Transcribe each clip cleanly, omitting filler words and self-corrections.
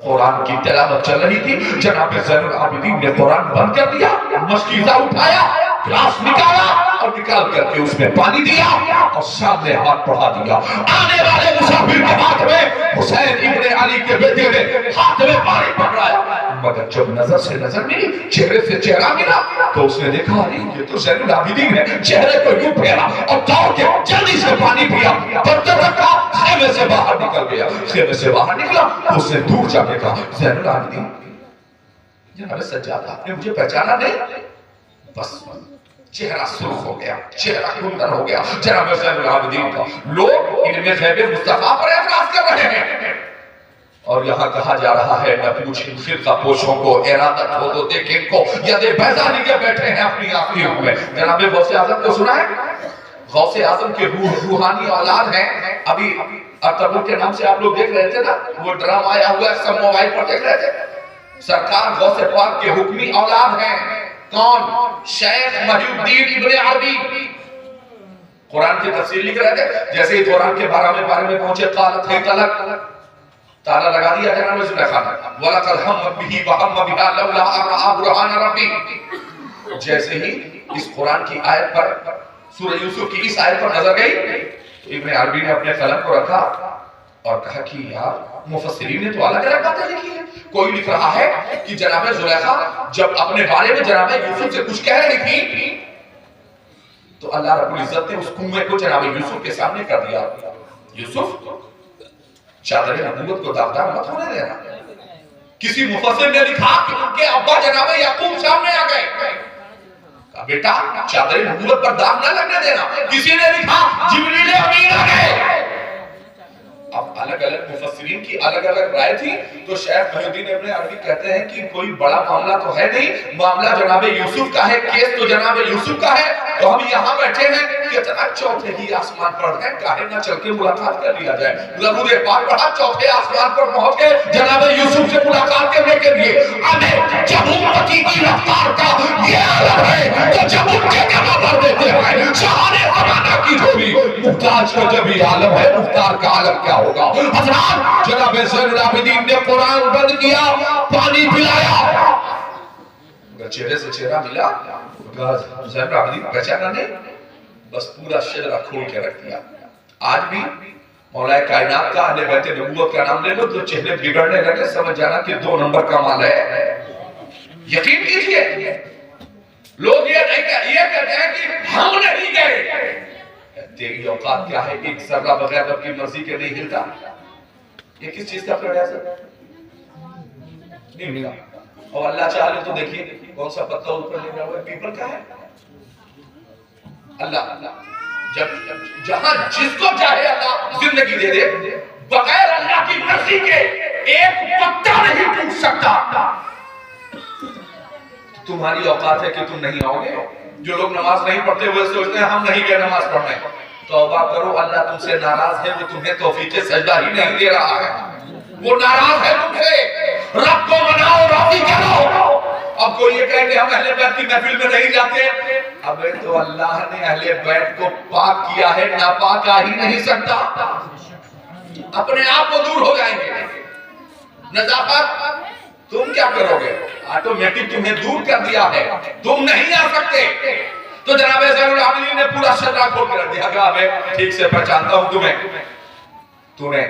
قرآن کی تلاوت چل رہی تھی، جناب زین العابدین نے قرآن بند کر دیا، مشکیزہ اٹھایا، گلاس نکالا اور نکال کر کے اس میں پانی دیا اور سامنے ہاتھ بڑھا دیا۔ آنے والے مسافر کے ہاتھ میں حسین ابن علی کے بیٹے نے ہاتھ میں پانی پکڑایا، مگر جب نظر سے نظر ملی، چہرے سے چہرہ ملا تو اس نے دیکھا یہ تو زین العابدین ہے، چہرے کو یوں پھیرا اور دوڑ کے جلدی سے پانی پیا، برتن رکھا، خیمے سے باہر نکل گیا۔ خیمے سے باہر نکلا تو اس نے دور جا کے کہا زین العابدین جناب سجاد آپ نے مجھے پہچانا نہیں؟ بس چہرہ سرخ ہو گیا، چہرہ کندر ہو گیا جناب زین العابدین کا۔ لوگ علم غیب مصطفیٰ پر اعتراض کر رہے ہیں اور یہاں کہا جا رہا ہے نہ پوچھیں فرقہ پوشوں کو، ارادت ہو تو دیکھیں ان کو ید بیضا لیے بیٹھے ہیں اپنی آخریوں میں۔ جناب غوث اعظم کو سنا ہے؟ غوث اعظم کے روحانی اولاد ہیں۔ ابھی ارطغرل کے نام سے آپ لوگ دیکھ رہے تھے نا، وہ ڈرامہ آیا ہوا ہے، سب موبائل پر دیکھ رہے تھے۔ سرکار غوث پاک کے حکمی اولاد ہیں۔ کون؟ شیخ محی الدین ابن عربی۔ قرآن کی تفسیر لکھ رہے تھے، جیسے ہی قرآن کے 12 میں پہنچے قالت ہے تلک، تالا لگا دیا جناب زلیخا نے، وَلَقَدْ هَمَّتْ بِهِ وَهَمَّ بِهَا لَوْلَا أَن رَأَىٰ بُرْهَانَ رَبِّهِ۔ جیسے ہی اس قرآن کی آیت پر، سورہ یوسف کی اس آیت پر نظر گئی، ابن عربی نے اپنے قلم کو رکھا اور کہا کہ یار مفسرین نے تو الگ الگ باتیں لکھی ہیں۔ کوئی لکھ رہا ہے کہ جناب زلیخا جب اپنے بارے میں جناب یوسف سے کچھ کہہ رہی تھی تو اللہ رب العزت نے اس کنویں کو جناب یوسف کے سامنے کر دیا۔ یوسف چادر نبوت کو داغدار مت ہونے دینا۔ کسی مفسر نے لکھا کہ ان کے ابا جناب یعقوب سامنے آ گئے، کہا بیٹا چادر نبوت پر داغ نہ لگنے دینا۔ کسی نے لکھا جبریل امین آ گئے۔ اب الگ الگ مفسرین کی الگ الگ رائے تھی، تو شیخ محی الدین ابن عربی کہتے ہیں کہ کوئی بڑا معاملہ تو ہے نہیں، معاملہ جناب یوسف کا ہے، کیس تو جناب یوسف کا ہے، تو ہم یہاں بیٹھے ہیں کہ اتنا چوتھے ہی آسمان پر ہیں، کاہے نہ چل کے ملاقات کر لیا جائے۔ ضرور پاک پڑھا چوتھے آسمان پر پہنچ کے جناب یوسف سے ملاقات کرنے کے لیے ہمیں جب امتی کی رفتار کا یہ عالم ہے تو جب ان کے کما بھر دیتے ہیں شاہانے زمانہ کی جو بھی محتاج کا جب یہ عالم ہے، مختار کا عالم کیا ہوگا؟ حضرات جناب زین العابدین نے قرآن بند کیا، پانی پلایا، اگر چہرے سے چہرہ ملا زین العابدین پہچانا نہیں، بس پورا شجرہ کھول کے رکھ دیا۔ آج بھی مولا کائنات کا اہل بیت نبوت کا نام لے لو تو چہرے بگڑنے لگے، سمجھ جانا کہ 2 نمبر کا مال ہے۔ یقین کیجئے لوگ یہ کہتے ہیں کہ ہم نہیں گئے، تیری اوقات کیا ہے، ایک ذرہ بغیر رب کی مرضی کے نہیں ہلتا۔ یہ کس چیز کا پیڑ ہے سر؟ نہیں ملا۔ اور اللہ چاہے تو دیکھیے کون سا پتہ اوپر لے رہا ہوا ہے، پیپل کا ہے۔ اللہ جب جہاں جس کو چاہے اللہ زندگی دے دے، بغیر اللہ کی مرضی کے ایک پتہ نہیں ٹوٹ سکتا۔ تمہاری اوقات ہے کہ تم نہیں آؤ گے۔ جو لوگ نماز نہیں پڑھتے وہ سوچتے ہیں ہم نہیں گئے نماز پڑھنے، توبہ کرو، اللہ تم سے ناراض ہے، وہ تمہیں توفیق سجدہ ہی نہیں دے رہا ہے، وہ ناراض ہے تم سے۔ رب کو مناؤ، راضی کرو۔ اب کوئی یہ کہے کہ ہم اہل بیت کی محفل میں نہیں جاتے، اب تو اللہ نے اہل بیت کو پاک کیا ہے، ناپاک آ ہی نہیں سکتا، اپنے آپ کو دور ہو جائیں گے۔ نظافت تم کیا کرو گے؟ آٹومیٹک تمہیں دور کر دیا ہے، تم نہیں آ سکتے۔ تو جناب زین العابدین نے پورا شجرہ کھول کے رکھ دیا کہ میں ٹھیک سے پہچانتا ہوں تمہیں، تو نے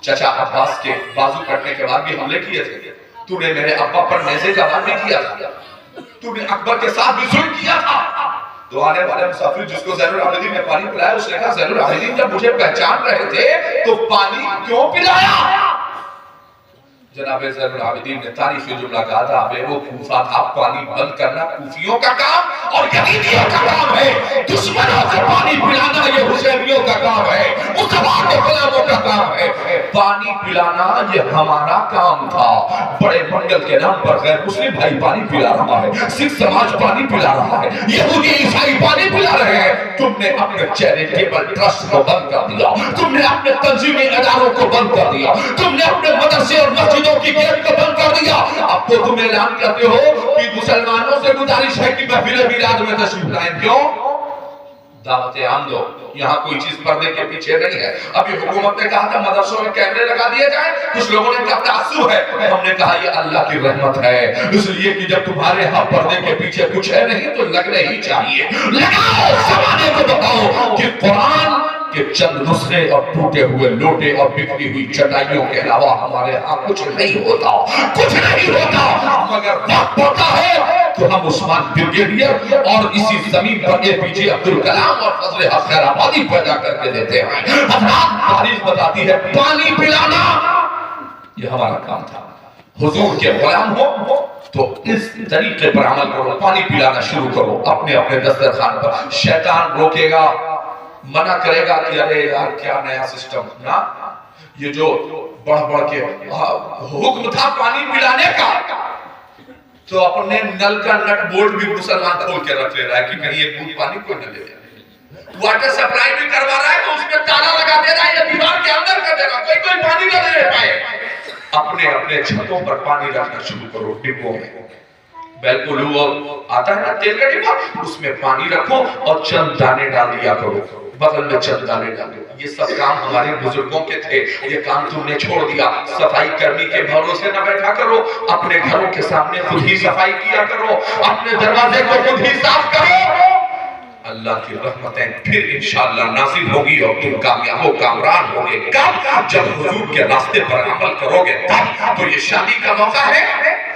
چچا عباس کے بازو کٹنے کے بعد بھی حملے کیے تھے، تو نے میرے ابا پر نیزے کا وار بھی کیا تھا، تو نے اکبر کے ساتھ بھی ظلم کیا تھا۔ تو آنے والے مسافر جس کو زین العابدین نے پانی پلایا، اس نے کہا زین العابدین جب مجھے پہچان رہے تھے تو پانی کیوں پلایا؟ جناب زین العابدین نے تاریخی جملہ کہا تھا، بے وہ کوفہ تھا، پانی بند کرنا کوفیوں کا کام اور یزیدیوں کا کام ہے، دشمنوں سے پانی پلانا یہ حسینیوں کا کام ہے، مصطفیٰ کے غلاموں کا کام ہے۔ پانی پلانا یہ ہمارا کام تھا۔ بڑے منگل کے نام پر غیر مسلم بھائی پانی پلا رہا ہے، سکھ سماج پانی پلا رہا ہے، یہودی عیسائی پانی پلا رہے ہیں، تم نے اپنے چیریٹیبل ٹرسٹ کو بند کر دیا، تم نے اپنے تنظیمی اداروں کو بند کر دیا، تم نے اپنے مدرسے اور مسجدوں کی گیٹ کو بند کر دیا۔ اب تو تم اعلان کرتے ہو کہ مسلمانوں سے گزارش ہے کہ محفل میلاد میں تشریف لائیں، کیوں؟ دعوت عام دو، یہاں کوئی چیز پردے کے پیچھے نہیں ہے۔ ابھی حکومت نے کہا تھا مدرسوں میں کیمرے لگا دیے جائیں، کچھ لوگوں نے کہا تعصب ہے، ہم نے کہا یہ اللہ کی رحمت ہے، اس لیے کہ جب تمہارے ہاں پردے کے پیچھے کچھ ہے نہیں تو لگنے ہی چاہیے۔ لگاؤ زمانے کو بتاؤ کہ قرآن کہ چند نسخے اور ٹوٹے ہوئے لوٹے اور بکھری ہوئی چٹائیوں کے علاوہ ہمارے ہاں کچھ نہیں ہوتا، کچھ نہیں ہوتا، مگر وقت ہوتا ہے تو ہم عثمان بریگیڈیئر اور اسی زمین پر APJ عبدالکلام اور فضل حق خیر آبادی پیدا کر کے دیتے ہیں۔ حضرات تاریخ بتاتی ہے پانی پلانا یہ ہمارا کام تھا۔ حضور کے غلام ہو تو اس طریقے پر عمل کرو، پانی پلانا شروع کرو اپنے اپنے دسترخوان پر۔ شیطان روکے گا، منع کرے گا کہ ارے یار کیا نیا سسٹم نا، یہ جو بڑھ کے حکم تھا پانی پلانے کا تو اپنے نل کا نٹ بولٹ بھی مسلمان کھول کے رکھ لے رہا ہے کہ کہیں ایک بوند پانی کوئی نہ لے جائے۔ واٹر سپلائی بھی کروا رہا ہے تو اس میں تالا لگا دے رہا ہے یا دیوار کے اندر کر دے رہا ہے، کوئی پانی نہ لے پائے۔ اپنے اپنے چھتوں پر پانی رکھنا شروع کرو، ڈبوں میں بیلکولو آتا ہے نا تیل کا ڈبا، اس میں پانی رکھو اور چند دانے ڈال دیا کرو، بغل میں چند دانے ڈالو۔ یہ سب کام ہمارے بزرگوں کے تھے، یہ کام تم نے چھوڑ دیا۔ صفائی کرمی کے بھروسے نہ بیٹھا کرو، اپنے گھروں کے سامنے خود ہی صفائی کیا کرو، اپنے دروازے کو خود ہی صاف کرو۔ اللہ کی رحمتیں پھر انشاءاللہ نازل ہوگی اور تم کامیاب و کامران ہوگے۔ کب؟ جب حضور کے راستے پر عمل کرو گے تب۔ تو یہ شادی کا موقع ہے۔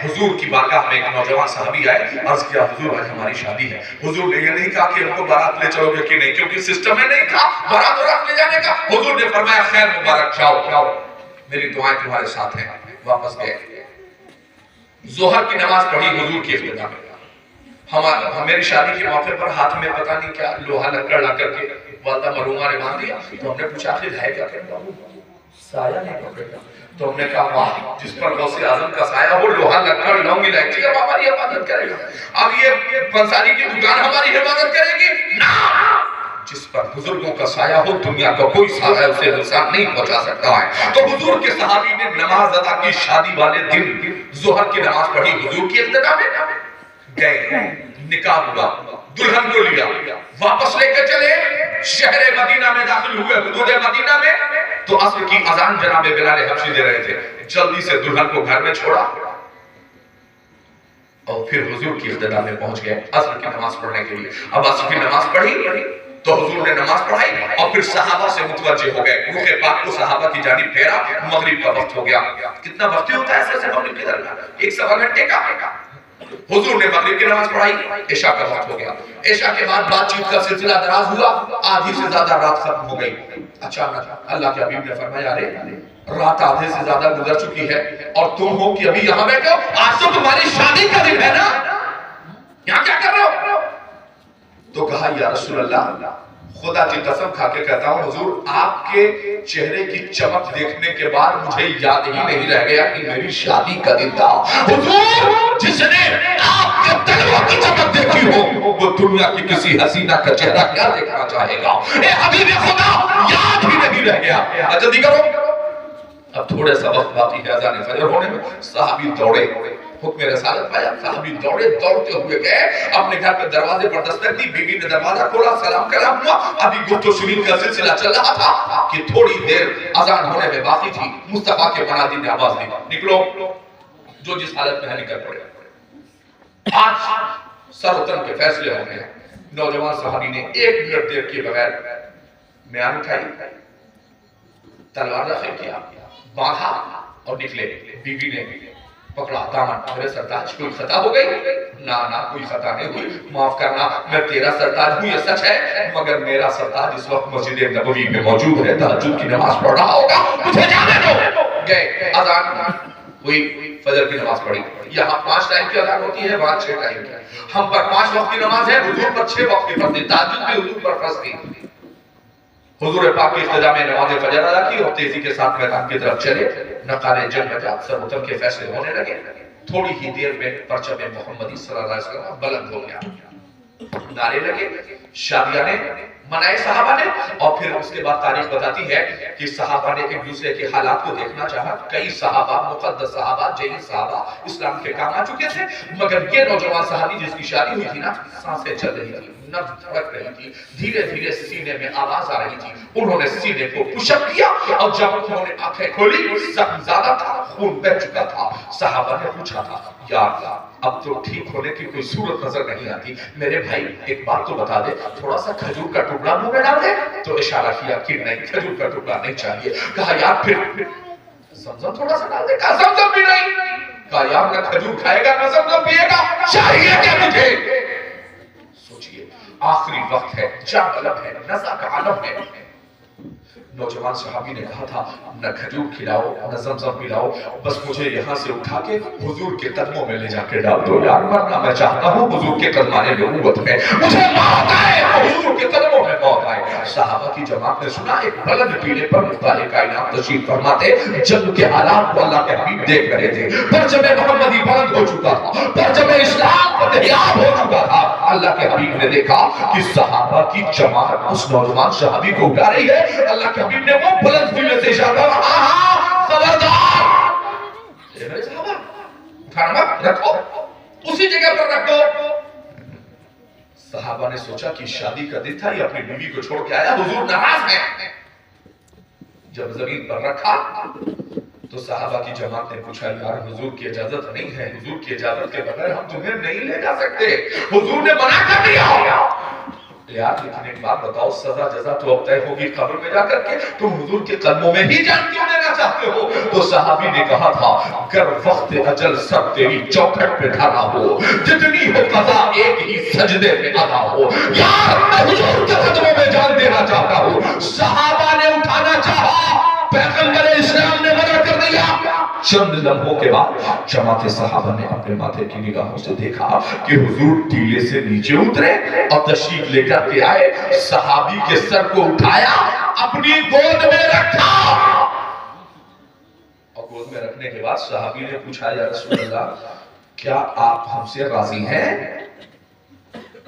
حضور کی بارگاہ میں ایک نوجوان صحابی آئے، عرض کیا حضور آج ہماری شادی ہے۔ حضور نے یہ نہیں کہا کہ ان کو بارات لے چلو گے کہ نہیں، کیونکہ سسٹم میں نہیں تھا بارات اور رات لے جانے کا۔ حضور نے فرمایا خیر مبارک، جاؤ، میری دعائیں تمہارے ساتھ ہیں۔ واپس گئے، ظہر کی نماز پڑھی حضور کی ابتدا میں۔ میری شادی کے موقع پر ہاتھ میں پتہ نہیں کیا لوہا لکڑ لا کر کے والدہ مرحومہ نے باندھ دیا، تو ہم نے پوچھا آخر ہے کیا کہتا ہوں، سایہ نہیں پکڑتا۔ تو ہم نے کہا واہ، جس پر غوث اعظم کا سایہ ہو، لوہا لکڑ لونگ الائچی اب ہماری حفاظت کرے گا، اب یہ پنساری کی دکان ہماری حفاظت کرے گی نا۔ جس پر بزرگوں کا سایہ ہو دنیا کا کوئی سایہ اسے نقصان نہیں پہنچا سکتا ہے۔ تو حضور کے صحابی نے نماز ادا کی، شادی والے دن ظہر کی نماز پڑھی حضور کی ابتدا میں، گئے، نکاح ہوا، دلہن کو لیا، واپس لے کے چلے، شہر مدینہ میں داخل ہوئے، حدود مدینہ میں، تو عصر کی اذان جناب بلال حبشی دے رہے تھے۔ جلدی سے دلہن کو گھر میں چھوڑا اور پھر حضور کی ابتدا میں پہنچ گئے عصر کی نماز پڑھنے کے لیے۔ اب عصر کی نماز پڑھی تو حضور نے نماز پڑھائی اور پھر صحابہ سے متوجہ ہو گئے، روح پاک کو صحابہ کی جانب پھیرا، مغرب کا وقت ہو گیا۔ کتنا وقت ہوتا ہے ایسے مغرب کے درمیان؟ 1.25 گھنٹے کا۔ حضور نے مغرب کی نماز پڑھائی، عشاء کا وقت ہو گیا۔ عشاء کے بعد بات چیت کا سلسلہ دراز ہوا، آدھی سے زیادہ رات ختم ہو گئی۔ اچانک اللہ کے حبیب نے فرمایا ارے رات آدھے سے زیادہ گزر چکی ہے اور تم ہو کہ ابھی یہاں بیٹھے ہو، آج تو تمہاری شادی کا دن ہے نا، یہاں کیا کر رہے ہو؟ تو کہا یا رسول اللہ خدا کی قسم کھا کے کہتا ہوں حضور آپ کے چہرے کی چمک دیکھنے کے بعد مجھے یاد ہی نہیں رہ گیا کہ میری شادی کا دن تھا۔ حضور جس نے آپ کے تلووں کی چمک دیکھی ہو وہ دنیا کی کسی حسینہ کا چہرہ کیا دیکھنا چاہے گا؟ اے حبیب خدا یاد ہی نہیں رہ گیا۔ جلدی کرو، اب تھوڑے سا وقت باقی ہے اذان فجر ہونے میں۔ صحابی دوڑے، حکم رسالت پایا، صحابی دوڑتے ہوئے گئے، اپنے گھر پہ دروازے پر دستک دی، بیوی نے دروازہ کھولا، سلام کلام ہوا۔ ابھی گفت و شنید کا سلسلہ چل رہا تھا کہ تھوڑی دیر اذان ہونے میں باقی تھی، مصطفیٰ کے منادی نے آواز دی نکلو، جو جس حالت میں ہے نکل پڑے، آج سر وطن کے فیصلے ہونے ہیں۔ نوجوان صحابی نے 1 منٹ دیر کے بغیر میان اٹھائی، تلوار داخل کیا، باندھا اور نکلے۔ بیوی نے پکڑا دامن، میرے سرتاج کوئی خطا ہو گئی؟ نہ کوئی خطا نہیں ہوئی، معاف کرنا میں تیرا سرتاج ہوں یہ سچ ہے، مگر میرا سرتاج اس وقت مسجد نبوی میں موجود ہے، تہجد کی نماز پڑھ رہا ہوگا، مجھے جانے دو۔ گئے، اذان ہوئی، فجر کی نماز پڑھی۔ یہاں 5 ٹائم کی اذان ہوتی ہے، وہاں 6 ٹائم کی۔ ہم پر 5 وقت کی نماز ہے، حضور پر 6 وقت کی فرض تھی، تہجد بھی حضور پر فرض تھی۔ حضور پاک کی اقتداء میں نماز فجر ادا کی اور تیزی کے ساتھ میدان کی طرف چلے۔ نقارے جنگ بجا، سر وطن کے فیصلے ہونے لگے۔ تھوڑی ہی دیر میں پرچم محمدی صلی اللہ علیہ وسلم بلند ہو گیا، نعرے لگے، شادیانے منائے صحابہ نے. اور پھر اس کے بعد تاریخ بتاتی ہے کہ صحابہ نے ایک دوسرے کے حالات کو دیکھنا چاہا. کئی صحابہ، مقدس صحابہ، جلیل صحابہ اسلام کے کام آ چکے تھے، مگر یہ نوجوان صحابی جس کی شادی ہوئی تھی نا، سانسیں چل رہی تھی، نبض دھڑک رہی تھی، دھیرے دھیرے سینے میں آواز آ رہی تھی. انہوں نے سینے کو پش اپ کیا اور جب انہوں نے آنکھیں کھولی زخم زیادہ تھا، خون بہہ چکا تھا. صحابہ نے پوچھا تھا، یا اللہ اب تو ٹھیک ہونے کی کوئی صورت نظر نہیں آتی، میرے بھائی ایک بات تو بتا دے، تھوڑا سا کھجور کا ٹکڑا منہ میں ڈال دے. تو اشارہ کیا کہ نہیں، کھجور کا ٹکڑا نہیں چاہیے. کہا یار پھر زمزم تھوڑا سا ڈال دے. کہا زمزم بھی نہیں. کہا یار نہ کھجور کھائے گا نہ زمزم پیے گا، چاہیے کیا تجھے؟ سوچئے، آخری وقت ہے، جا طلب ہے، نزا کا عالم ہے. نوجوان صحابی نے کہا تھا، نہ کھجور کھلاؤ نہ زمزم پلاؤ، بس مجھے یہاں سے اٹھا کے حضور کے قدموں میں لے جا کے ڈال دو. یار مرنا میں چاہتا ہوں حضور کے قدمانے نبوت میں، مجھے موت آئے حضور کے قدموں میں موت آئے. صحابہ کی جماعت نے سنا ایک بلند پیلے پر مختار کائنات تشریف فرما تھے. جنگ کے حالات کو اللہ کے حبیب دیکھ رہے تھے. پرچم محمدی بلند ہو چکا تھا، پرچم اسلام فتحیاب ہو چکا تھا. اللہ کے حبیب نے دیکھا کہ صحابہ کی جماعت اس نوجوان صحابی کو اٹھا رہی ہے. اللہ کے حبیب نے وہ بلند پیلے سے اشارہ کیا، آہا خبردار، اے میرے صحابہ اٹھانا مت، رکھو اسی جگہ پر رکھو. صحابہ نے سوچا کہ شادی کا دن تھا، یہ اپنی بیوی کو چھوڑ کے آیا، حضور ناراض ہیں. جب زمین پر رکھا تو صحابہ کی جماعت نے پوچھا، یار حضور کی اجازت نہیں ہے، حضور کی اجازت کے بغیر ہم تمہیں نہیں لے جا سکتے، حضور نے منع کر دیا. یار لیکن ایک بات بتاؤ، سزا جزا تو اب طے ہوگی قبر میں جا کر کے، تم حضور کے قدموں میں ہی جان کیوں لینا چاہتے ہو؟ تو صحابی نے کہا تھا، گر وقت اجل سب تیری چوکھٹ پہ کھڑا ہو، جتنی ہو قضا ایک ہی سجدے میں ادا ہو. یار میں حضور کے قدموں میں جان دینا چاہتا ہوں. صحابہ نے اٹھانا چاہا، پیغمبر اسلام نے منع کر دیا. چند لمحوں کے بعد جماعت صحابہ نے اپنے ماتھے کی نگاہوں سے دیکھا کہ حضور ٹیلے سے نیچے اترے اور تشریف لے کر کے آئے. صحابی کے سر کو اٹھایا، اپنی گود میں رکھا، اور گود میں رکھنے کے بعد صحابی نے پوچھا، یا رسول اللہ کیا آپ ہم سے راضی ہیں؟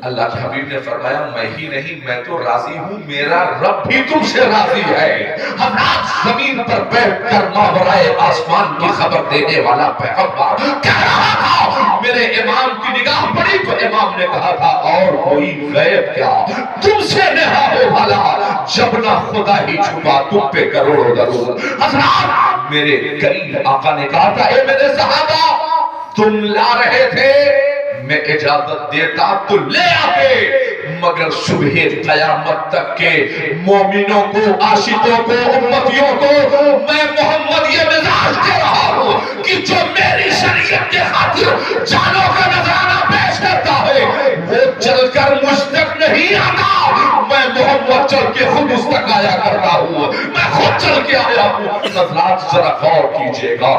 اللہ کے حبیب نے فرمایا، میں ہی نہیں میں تو راضی ہوں، میرا رب بھی تم سے راضی ہے. حضرات زمین پر بیٹھ کر ماورائے آسمان کی خبر دینے والا پیغمبر کہہ رہا تھا، میرے امام کی نگاہ پڑی تو امام نے کہا تھا، اور کوئی غیب کیا تم سے نہا ہو بھلا، جب نہ خدا ہی چھپا تم پہ کروڑوں درود. حضرات میرے کریم آقا نے کہا تھا، اے میرے صحابہ تم لا رہے تھے، میں اجازت دیتا تو لے آتے، مگر صبح قیامت تک کے مومنوں کو، عاشقوں کو، امتیوں کو میں محمد یہ مزاج دے رہا ہوں کہ جو میری شریعت کے خاطر جانوں کا نذرانہ پیش کرتا ہے وہ چل کر مجھ تک نہیں آتا، میں محمد چل کے خود اس تک آیا کرتا ہوں، میں خود چل کے آیا ہوں. حضرات ذرا غور کیجئے گا.